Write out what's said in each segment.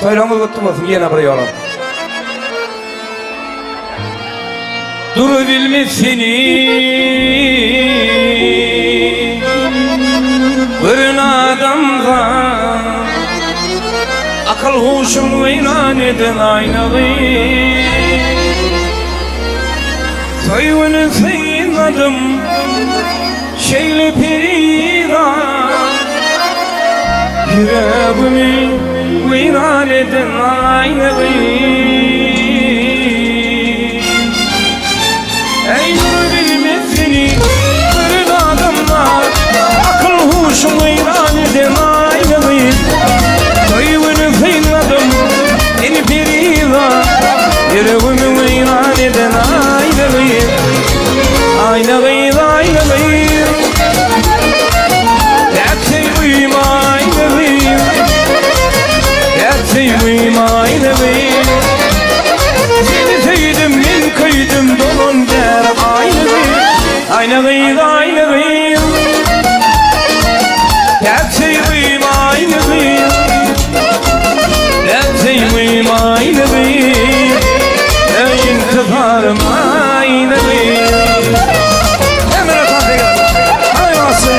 Toylanız kutlu olsun yine bir yola. Duru bilmesini bir adamda akıl huşunu ilan eden aynalı Toyunu sayıladım şeyli peridan yüreğimi ilan eden aynalı Ey nur bilmesini bir adamlar akıl huşunu ilan eden aynalı Toyunu sayıladım seni peridan yüreğimi ilan eden aynalı Aynalı aynalı Seni sevdim min kıydım dolun der Aynalıyım aynalıyım Gerçeğim aynalıyım Gerçeğim aynalıyım İntiharım aynalıyım Emre Tanrı'ya hayvası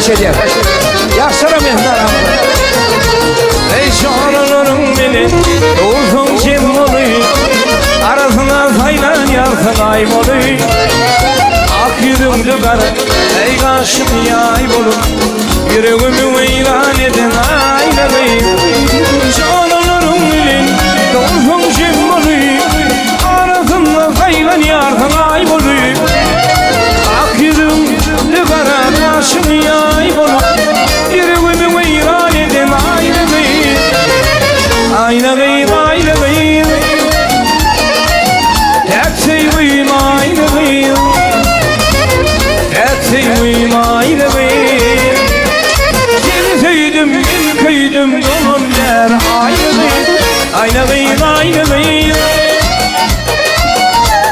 Şeyler, yaşlarım yanlarım. Ey şanlarım beni, uzun cimmalı, arasına saylan yarsın aymalı. Ak yüzümdü kara, ey kaşım yay bulup, yüreğimi ilan eden aynalı. Şanlarım beni, uzun cimmalı, arasına saylan yarsın aymalı. Ak yüzümdü kara, kaşım yay bulup, yüreğimi ilan eden aynalı. Aynalıyım aynalıyım Gerçeğim aynalıyım Gerçeğim aynalıyım Seni sevdim bin kıydım dolun der Aynalıyım aynalıyım aynalıyım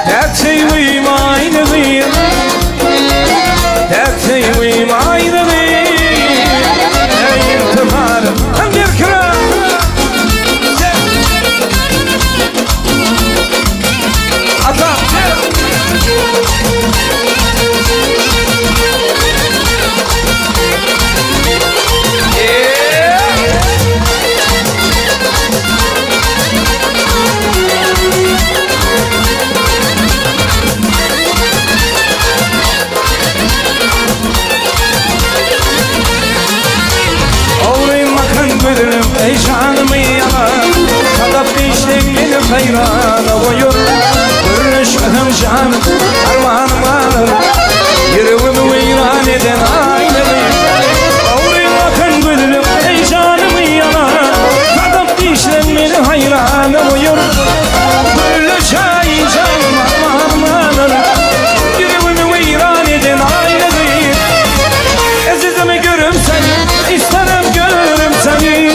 Gerçeğim aynalıyım Gerçeğim aynalıyım İntiharım bir kral Ey canımı yalan Kadap işlemini hayrana koyur Görünüşüm canım armağanım alır Yüreğimi ilan eden aynalı Oğlum akın gülüm ey canımı yalan Kadap işlemini hayrana koyur Görünüşüm canım armağanım alır Yüreğimi ilan eden aynalı Ezizimi görüm seni isterim görüm seni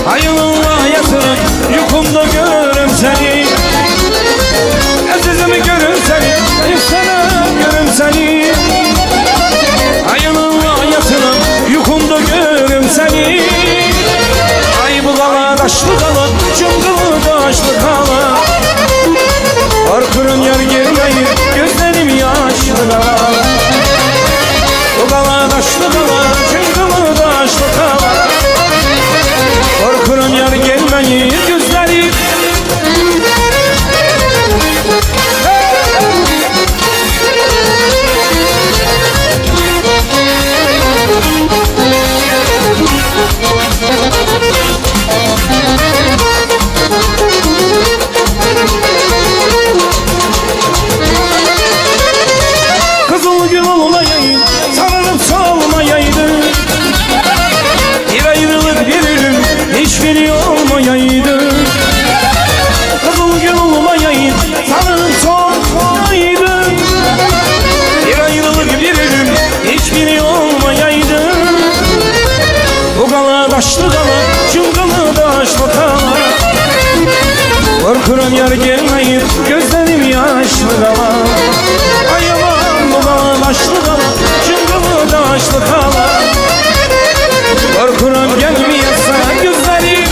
Hayırlı yatırım yukumda görürüm seni Azizimi görürüm seni İstemem görürüm seni Hayırlı yatırım yukumda görürüm seni Ay bu kala taşlı kala cıngılı taşlı kala Korkurun yer girmeyi gözlerim yaşlı kala Bu kala taşlı kala cıngılı taşlı kala Korkurun yar gelmeyi gözlerim Korkuram yar gelmeyip gözlerim yaşlı kalan. Ay aman bu dağ taşlı kalan, cıngılı taşlı kalan. Korkuram gelmeyese gözlerim.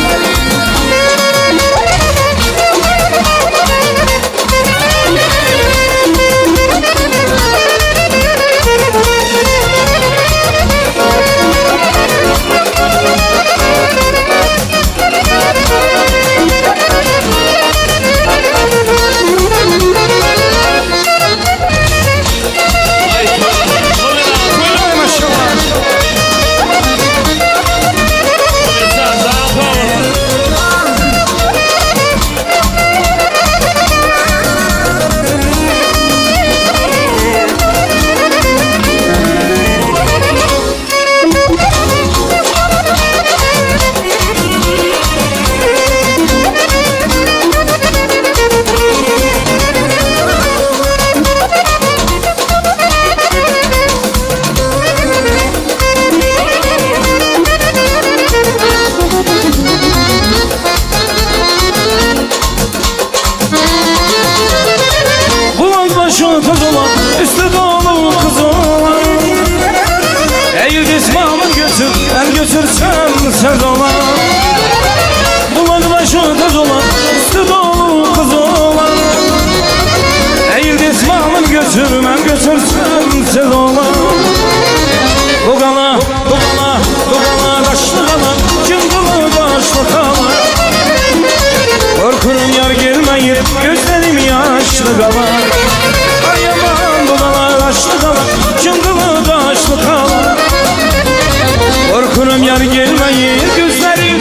Üstü dolu kız olan. Eğil dizmamın götür, ben götürsem söz olan. Bulak başı kız olan, üstü dolu kız olan. Eğil dizmamın götür, ben götürsem söz olan. Bu kala, bu kala, bu kala taşlı kala, cıngılı taşlı kala. Korkurum yar gelmeyip gözlerim yaşlı kala. Ay aman bu dağlar taşlı kalan, cıngılı taşlı kalan. Korkurum yar gelmeyi gözlerim.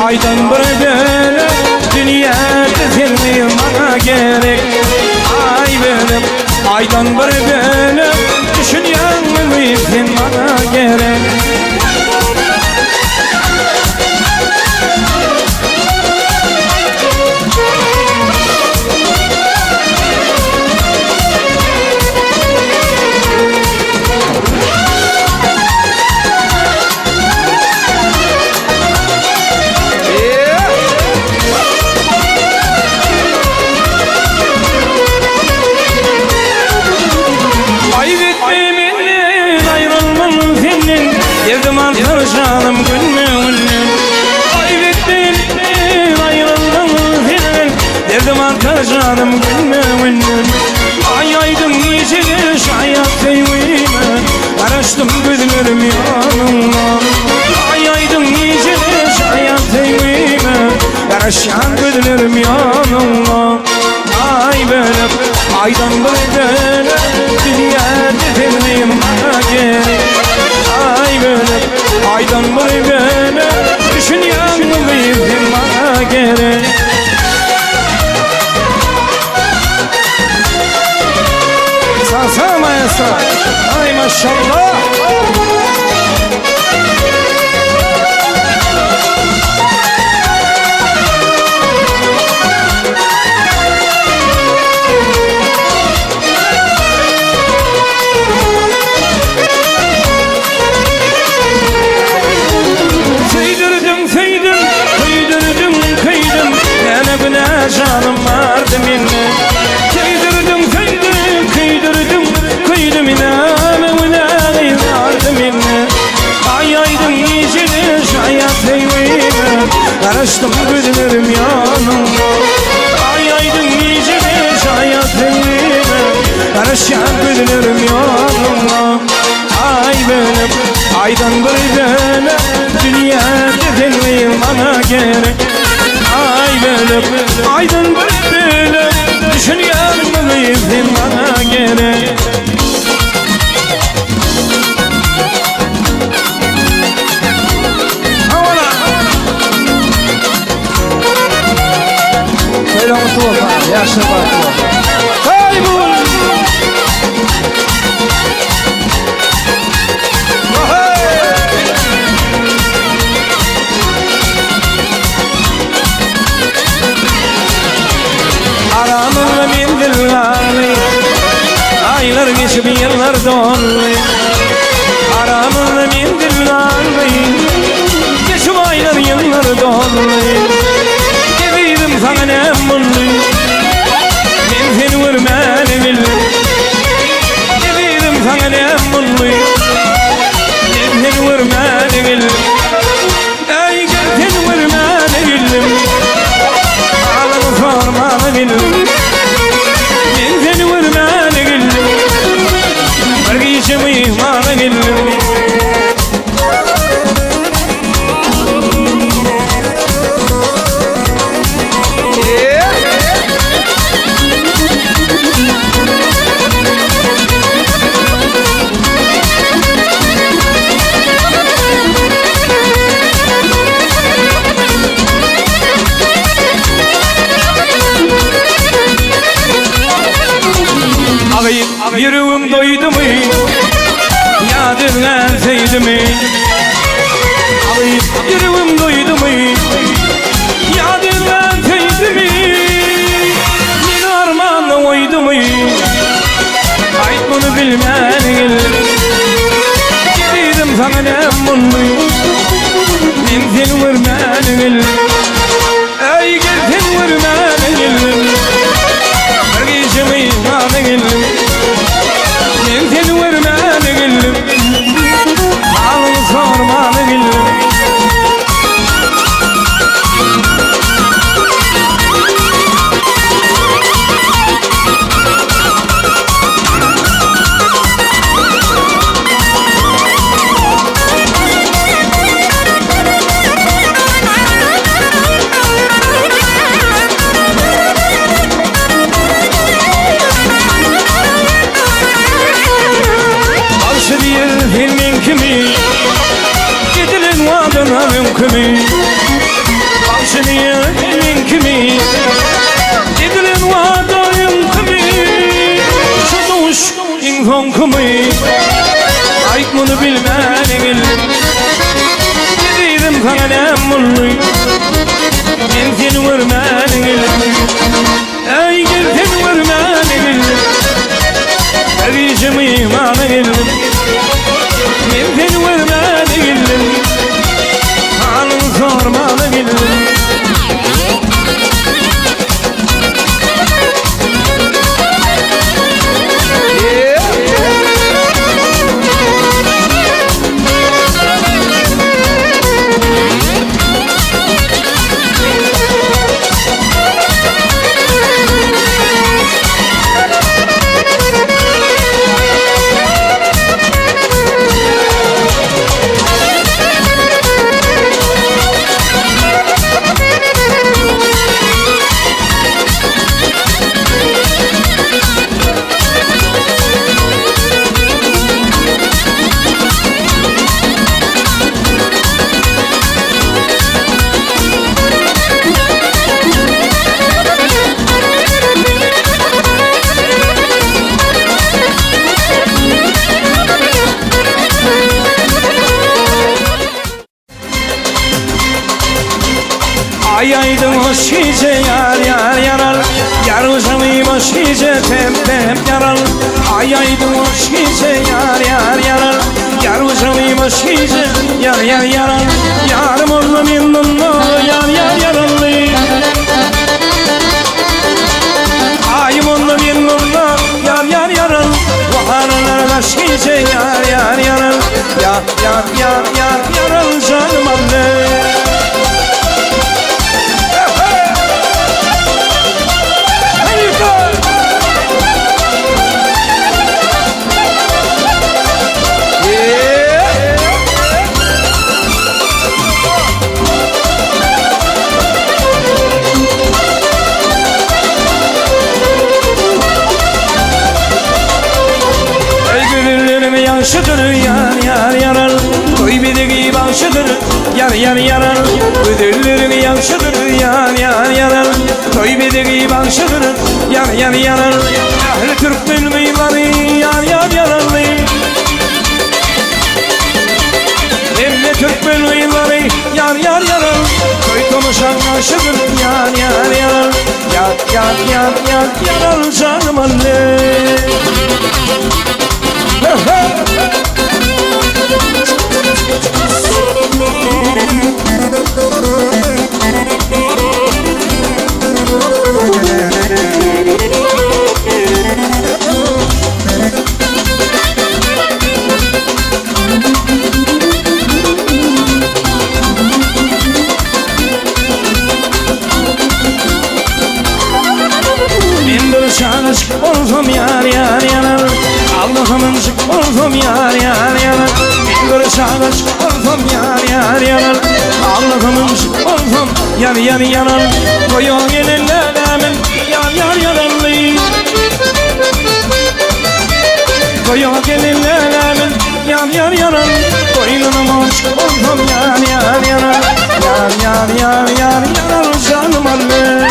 Aydan böyle dünya düzenli bana gerek. Ay benim aydan böyle düşünen bilsin bana gerek. Sevdim artık canım günümün. Kaybettin ayrıldım senin. Sevdim artık canım günümün. Ay aydın geçilir hayat sevime. Karıştım gözlerim yanımdan. Ay aydın geçilir hayat sevime. Karışan gözlerim yanımdan. Ay böyle aydan böyle dünya düzenliyim bana gerek. Ay böyle aydan böyle düşün yanılıyım bana gerek. Salsa maestro, ay maşallah. Canım vardı minne. Kıydırdım kıydım, kıydırdım kıydım inanımına vardı minne. Ay aydın yiyeceğine hayat eyvime. Karıştım gözlerim yanımda. Ay aydın yiyeceğine hayat eyvime. Karışan gözlerim yanımda. Ay benim aydan böyle dünya düzenliyim bana gerek. Ay böyle aydın böyle düşün yanmalıyım bana gerek. Havana söyle mutlu olma yaşlı bakma. Kaybol. Hey! Aylar geçip yıllar doldu, aramızda bin dillerdi. Geçip aylar yıllar doldu, gibiydim sana ne mutlu. Ben seni görmeni bildim, gibiydim sana ne mutlu. Ben seni görmeni bildim, ey gel seni görmeni bildim. Ağlamı sormanı bildim, ben seni görmeni bildim. Bir geçim ihmanı bildim. Yüreğim doydu mu? Yadırgan sevdi mi? Yüreğim doydu mu? Yadırgan sevdi mi? Yine armağanla oydu mu? Ay bunu bilmen gibiydim sana ne mutlu. Ben seni görmen ey gel seni görmen bir geçimi ihmanı geldim. Ben seni görmeni bildim, halını sormanı bildim. Filmin kimi, gidilin vadına mümkünü. Başını filmin kimi, gidilin vadına mümkünü. Şu doğuş insan kimi, ayık bunu bilmeni bildim. Gidiydim sana ne mutlu, ben seni görmeni bildim. Ey gel seni görmeni bildim, erişim imanı bildim. Ben seni görmeni bildim, halını sormanı bildim. Ay aydım hoş gece yar yar yarar, yar uzamı boş gece tep tep yarar. Ay aydım hoş gece yar yar yarar, yar uzamı boş gece yar yar yarar. Yarım oldu minnono yar yar yararlı, ayım oldu minnono yar yar yarar. Baharlar boş gece yar yar yarar, yar yar yar yar yarar canım anne. Yaşıdır yar yar yarar, koy bir başıdır yar yar yarar. Ödüllerin yaşıdır yar yar yarar, koy bir başıdır yar yar yarar. Ahli Türk bilmiyorlar yar yar yararlı, emre Türk bilmiyorlar yar yar yarar. Koy konuşan yaşıdır yar yar yarar, yar yar yar yar yarar canım anne. oldum yar yar yanar. Allah'ımın aşık oldum yar yar yanar. Bin kuruş aşık oldum yar yar yanar. Allah'ımın aşık oldum yar yar yanar. Koyu gelinlerim yar yar yanar. Koyu gelinlerim yar yar yanar. Koynuma aşık oldum yar yar yanar. Yar yar yar yar yanar canım anne.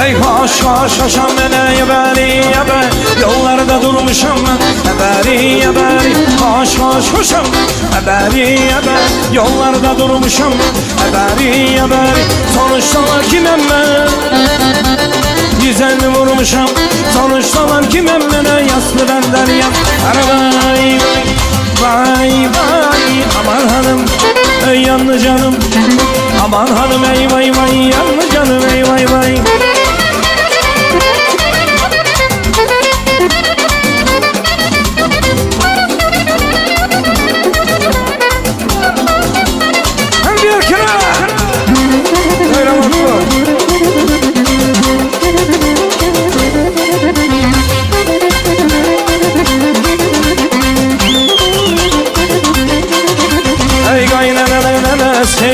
Ey hoş hoş hoşam beni yabari yabari. Yollarda durmuşam ben yabari yabari. Hoş hoş hoşam yabari yabari. Yollarda durmuşam yabari yabari. Sonuçta kimem ben? Yüzeni vurmuşam. Sonuçta kimem ben? Yaslı benden yap. Vay vay vay. Aman hanım ey yanlı canım. Aman hanım ey vay vay. Yanlı canım ey vay vay.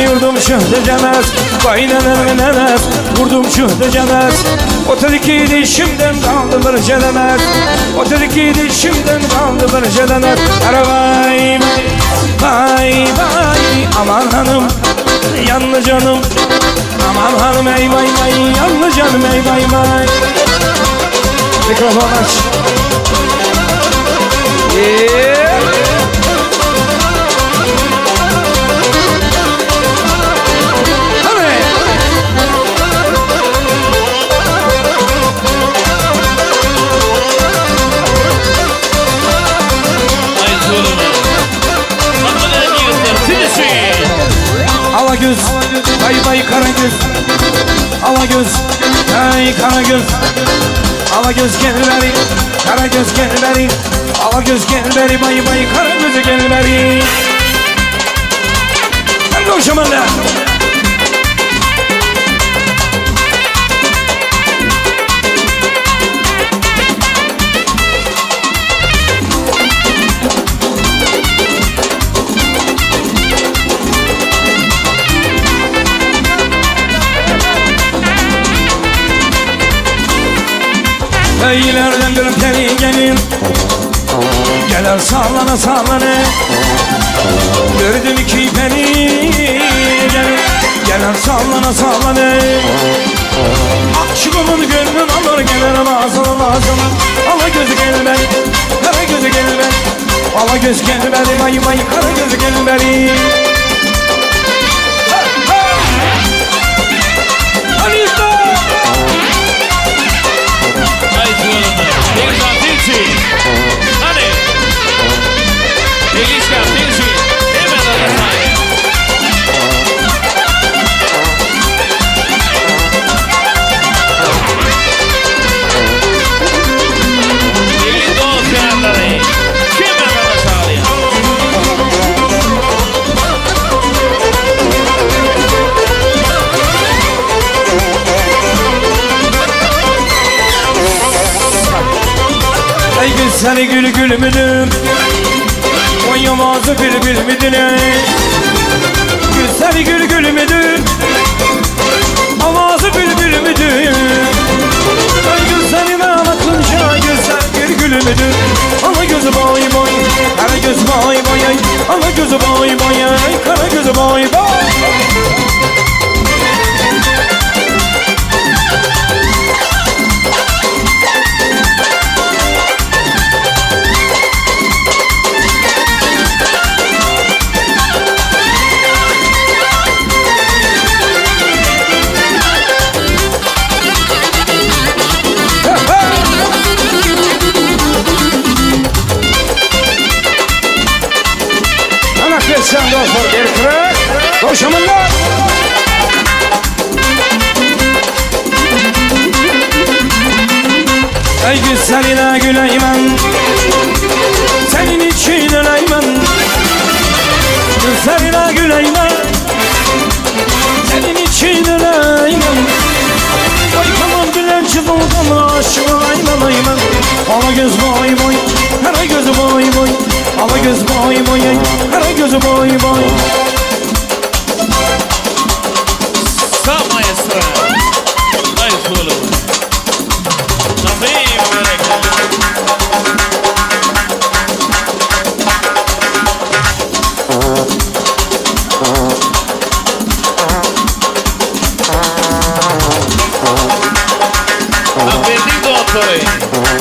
Yurdum şıhtı cemez, kaynanır nemez. Vurdum şıhtı cemez. O iki dişimden kaldı bir celemez. O iki dişimden kaldı bir celemez. Vay vay vay. Aman hanım yanlı canım. Aman hanım ey vay vay. Yanlı canım ey vay vay. Mikrofon aç. Alagöz, bay bay Karagöz. Alagöz, ay Karagöz. Alagöz gel beri, Karagöz gel beri. Alagöz gel beri, bay bay Karagöz gel beri. Gel koşaman da. İleriden bir peri gelin. Gelir sallana sallana. Gördüm iki peri gelin. Gelir sallana sallana. Aşkımın gönlün alır gelir ağzına ağzına. Ala gözü gel beri, kara gözü gel beri. Ala göz gel beri, vay vay kara gözü gel beri. Hadi. Delişka, Delişi. Hemen arasaya. Deli dosyaları. Hemen arasaya. Ey güzel gül gül müdür? O yamazı bülbül müdür? Güzel gül gül müdür? Avazı bülbül müdür? Ey güzelime bakınca güzel bir gül müdür? Ala gözü boy boy, kara göz boy boy. Ala gözü boy boy, kara gözü boy boy. sen dostlar erkek Koşamınlar Ey güzeline güleymen Senin için öleymen Güzeline güleymen Senin için öleymen Ay kaman bilenci bulgama aşık olayman ayman Ala göz boy boy Kara göz boy boy Ala göz boy boy Kara göz boy boy Sağ maestro. Nice oğlum. Nasıl Aferin doktor.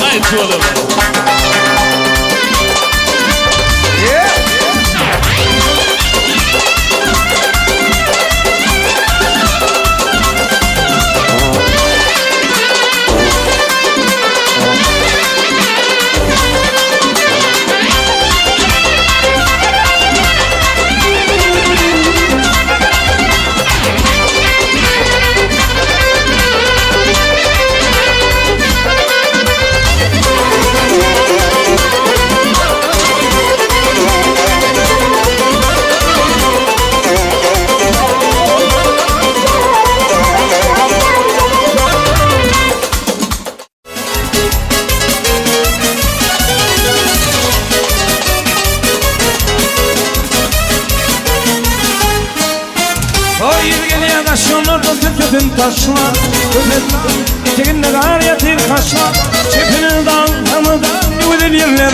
Nice oğlum. Bütün taşlar Köpekler eteğinde kar yatır kaşlar Çepinin dağlarından yüvedirler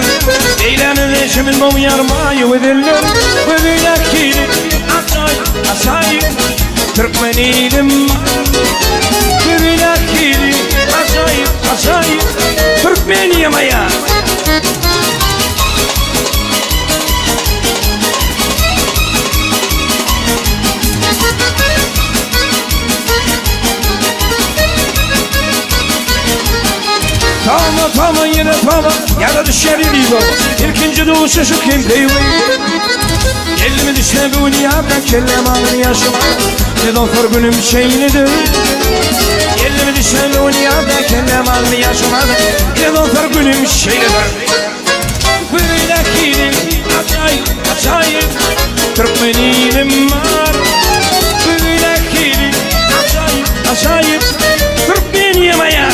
Eğlenir eşimin mum yarma yüvedirler Böyle kiri aşağı Türkmeniydim Böyle kiri aşağı Türkmeniyim ya Tama yine tama Yara düşer yürüyor İlkinci doğuşu şu kim değil Elimi düşme bu dünyada Kellem alın yaşıma Ne doktor günüm şeylidir Elimi düşme bu dünyada Kellem alın yaşıma Ne doktor günüm şeylidir Böyle kilim Acayip Türkmeniyim var Böyle kilim Acayip Türkmeniyim ya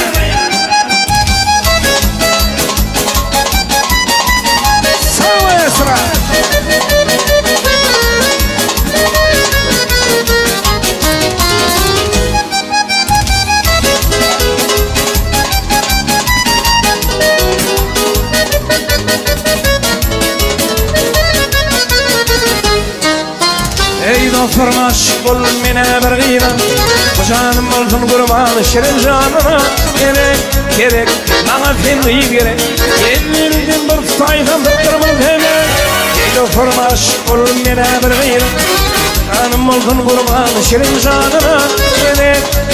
Ey dostlarım aşık ol mine bir gıyla Bu canım olsun kurban şirin canına Gerek bana filmi gerek Ellerimden bir tutaydan tutturmaz hemen Ey dostlarım aşık ol mine bir gıyla Canım olsun kurban şirin canına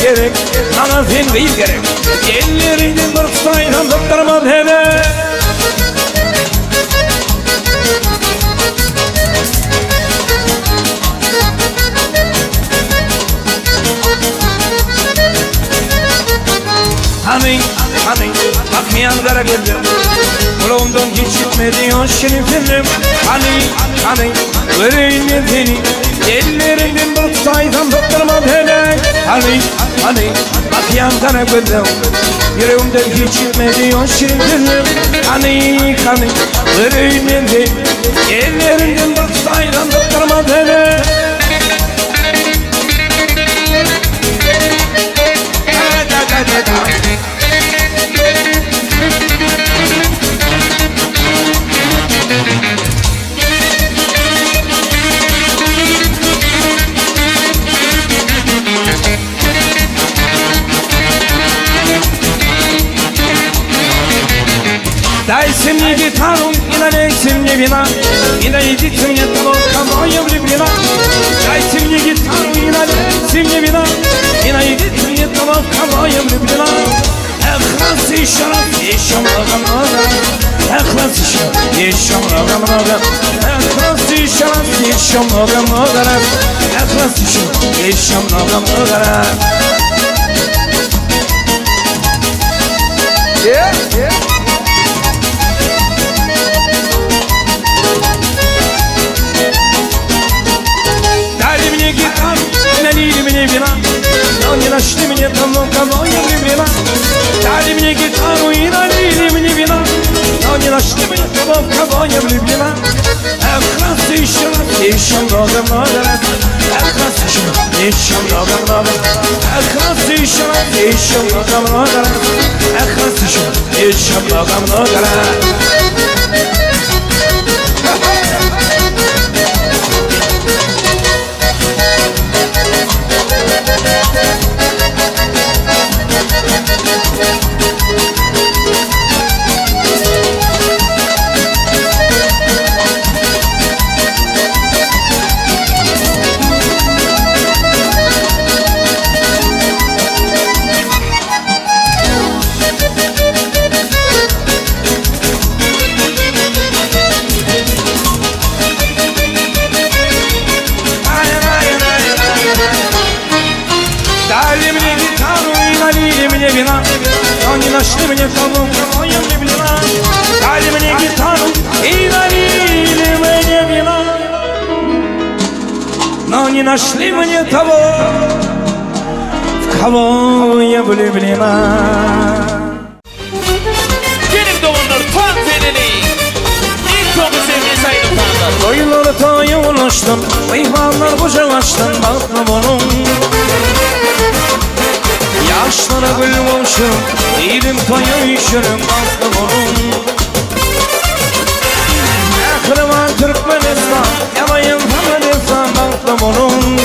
Gerek bana filmi gerek Ellerimden bir tutaydan tutturmaz hemen Hani bakmayan kara gözüm Kulağımdan hiç gitmedi o şirin film Hani vereyim seni Ellerinden bir tutaydan tutturma beni Hani bakmayan kara gözüm Yüreğimden hiç gitmedi o şirin film Hani vereyim seni Ellerinden bir tutaydan tutturma beni Dajcie mnie gitarą i nalejcie mnie wina I najdziecie mnie to kamojem wina Dajcie mnie gitarą i nalejcie mnie wina I najdziecie mnie to kamojem wina Echlas i şarap jeszcze mnoga Echlas i şarap jeszcze mnoga Echlas i işaret Değişim ağamı karar Ekras işim Değişim ağamı karar Talimine gitar Nelimine binan Nanyana şlimine tamam tamam yemine Talimine gitar Nelimine binan Nanyana şlimine tamam tamam yemine Ekras işaret Değişim ağamı karar Ekras işim Değişim ağamı karar Ekras işaret Değişim ağamı karar Ekras işim Değişim ağamı karar Şlimine tamam tamam yemine Talimine gitarım İnalimine bina Nanina şlimine tamam Tamam yemine Benim doğumlar tam seneni. İlk çok sevgili sayın utanlar. Oyunları taya ulaştım Meyvanlar boşa açtım Baktım onun Yaşlara gül olmuşum Değilim toya üşürüm Baktım onun Ekreman Türkmenistan Yalayım Afganistan Baktım onun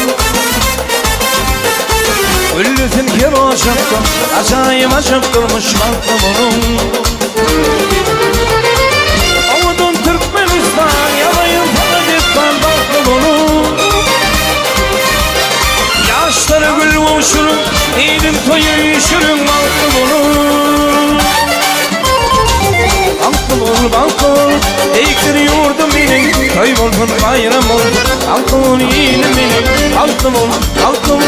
Üllüsün kir açıktım Acayip açıktırmış Baktım onun Avudun Türkmenistan Yalayım Afganistan Baktım onun Yaşlara gül olmuşum Değilim toyu üşürüm Baktım onun Baktım ol baktım Eğikleri yurdum benim Köy olsun bayram olsun Baktım ol yiğinim benim Baktım ol baktım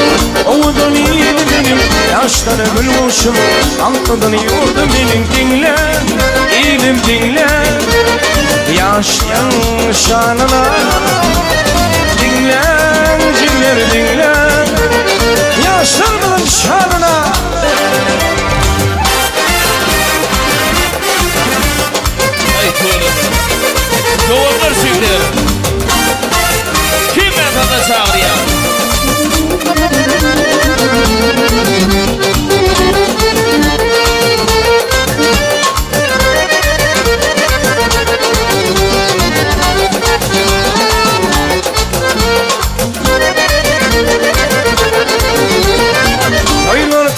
Ovudun yiğinim benim Yaşları gül olmuşum Baktım yurdum benim Dinle yiğinim dinle Yaşların şanına Dinle ciller dinle Yaşlarının şanına Ay tuğlum. Doğumlar şimdi. Kim vatandaş ağrıyor?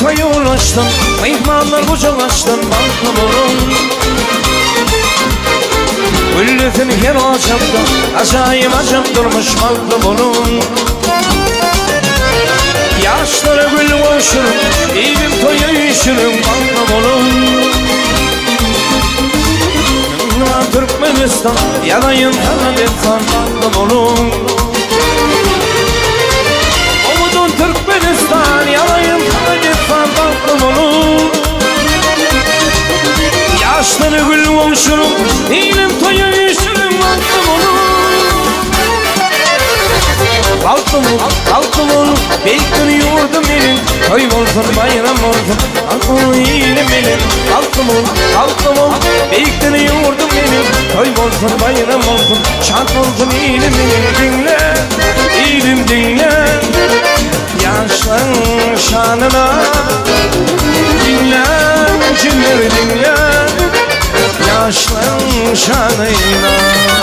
Toya ulaştım Meyvanlar boşalaştım Baktım onun Üllüsün yer açıktım Acayip açıktırmış Baktım onun Yaşlara gül boşurum Değilim toya üşürüm Baktım onun Türkmenistan Yalayım Afganistan Baktım onun Umudun Türkmenistan Yalayım Afganistan Baktım onun Yaşları gül olmuşum Değilim toya üşürüm Baktım onun Baktım onun Bekleri yurdum benim Köy olsun bayram olsun Baktım iyiyim benim Baktım ol Bekleri yurdum benim Köy olsun bayram olsun Şart olsun iyiyim benim Dinle iyiyim dinle Yaşların şanına Dinle ciller dinle Yaşların şanına